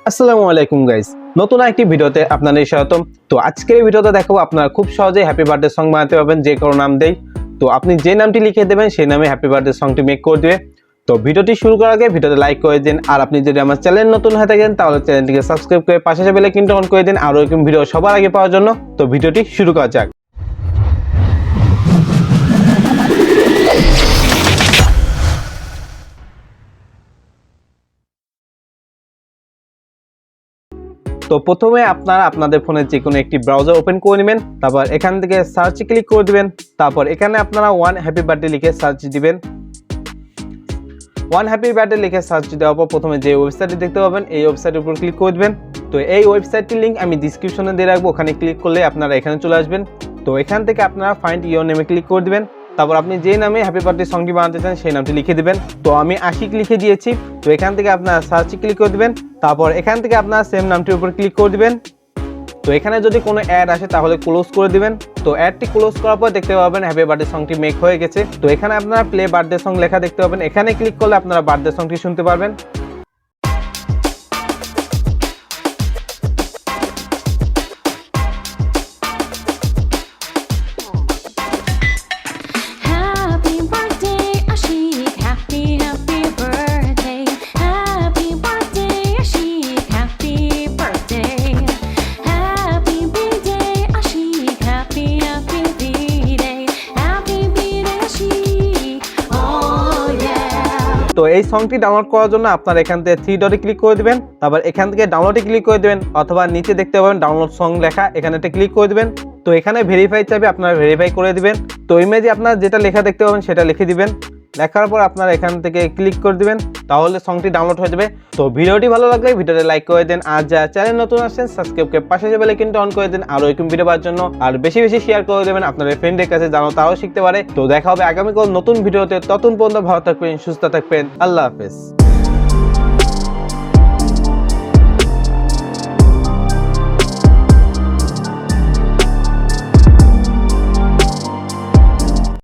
আসসালামু আলাইকুম গাইস, নতুন একটি ভিডিওতে আপনাদের স্বাগতম। তো আজকের এই ভিডিওতে দেখাবো আপনারা খুব সহজেই হ্যাপি বার্থডে সং বানাতে পারবেন যে কোনো নাম দেই। তো আপনি যে নামটি লিখে দেবেন সেই নামে হ্যাপি বার্থডে সংটি মেক করে দিবে। তো ভিডিওটি শুরু করার আগে ভিডিওতে লাইক করে দিন, আর আপনি যদি আমার চ্যানেল নতুন হয়ে থাকেন তাহলে চ্যানেলটিকে সাবস্ক্রাইব করে পাশে বেল আইকনটি অন করে দিন আরো এরকম ভিডিও সবার আগে পাওয়ার জন্য। তো ভিডিওটি শুরু করা যাক। তো প্রথমে আপনারা আপনাদের ফোনে যে কোনো একটি ব্রাউজার ওপেন করে নেবেন, তারপর এখান থেকে সার্চে ক্লিক করে দিবেন। তারপর এখানে আপনারা ওয়ান হ্যাপি বার্থডে লিখে সার্চ দিবেন। ওয়ান হ্যাপি বার্থডে লিখে সার্চ দেওয়ার পর প্রথমে যে ওয়েবসাইটটি দেখতে পাবেন এই ওয়েবসাইটের উপর ক্লিক করে দিবেন। তো এই ওয়েবসাইটটির লিঙ্ক আমি ডিসক্রিপশনে দিয়ে রাখবো, ওখানে ক্লিক করলে আপনারা এখানে চলে আসবেন। তো এখান থেকে আপনারা ফাইন্ড ইওর নেমে ক্লিক করে দিবেন। তারপর আপনি যে নামে হ্যাপি বার্থডে সংটি বানাতে চান সেই নামটি লিখে দিবেন। তো আমি আশিক লিখে দিয়েছি। তো এখান থেকে আপনারা সার্চে ক্লিক করে দিবেন। তারপর এখান থেকে আপনারা সেম নামটির উপর ক্লিক করে দিবেন। তো এখানে যদি কোনো অ্যাড আসে তাহলে ক্লোজ করে দিবেন। তো অ্যাডটি ক্লোজ করার পর দেখতে পাবেন হ্যাপি বার্থডে সংটি মেক হয়ে গেছে। তো এখানে আপনারা প্লে বার্থডে সং লেখা দেখতে পাবেন, এখানে ক্লিক করলে আপনারা বার্থডে সংটি শুনতে পারবেন। তো এই সংটি ডাউনলোড করার জন্য আপনারা এখান থেকে থ্রি ডটে ক্লিক করে দিবেন। তারপর এখান থেকে ডাউনলোডে ক্লিক করে দিবেন, অথবা নিচে দেখতে পাবেন ডাউনলোড সং লেখা, এখানে ক্লিক করে দিবেন। তো এখানে ভেরিফাই চাইবে, আপনারা ভেরিফাই করে দিবেন। তো ইমেজে আপনারা যেটা লেখা দেখতে পাবেন সেটা লিখে দিবেন। লেখার পর আপনারা এখান থেকে ক্লিক করে দিবেন, তাহলে সংটি ডাউনলোড হয়ে যাবে। তো ভিডিওটি ভালো লাগলে ভিডিওতে লাইক করে দেন, আর যারা চ্যানেল নতুন আসছেন সাবস্ক্রাইব করে পাশে বেল আইকনটি অন করে দেন আরো এরকম ভিডিও পাওয়ার জন্য। আর বেশি বেশি শেয়ার করে দেবেন আপনাদের ফ্রেন্ডের কাছে, যেন তারাও শিখতে পারে। তো দেখা হবে আগামীকাল নতুন ভিডিওতে, ততক্ষণ পর্যন্ত ভালো থাকবেন, সুস্থ থাকবেন, আল্লাহ হাফেজ।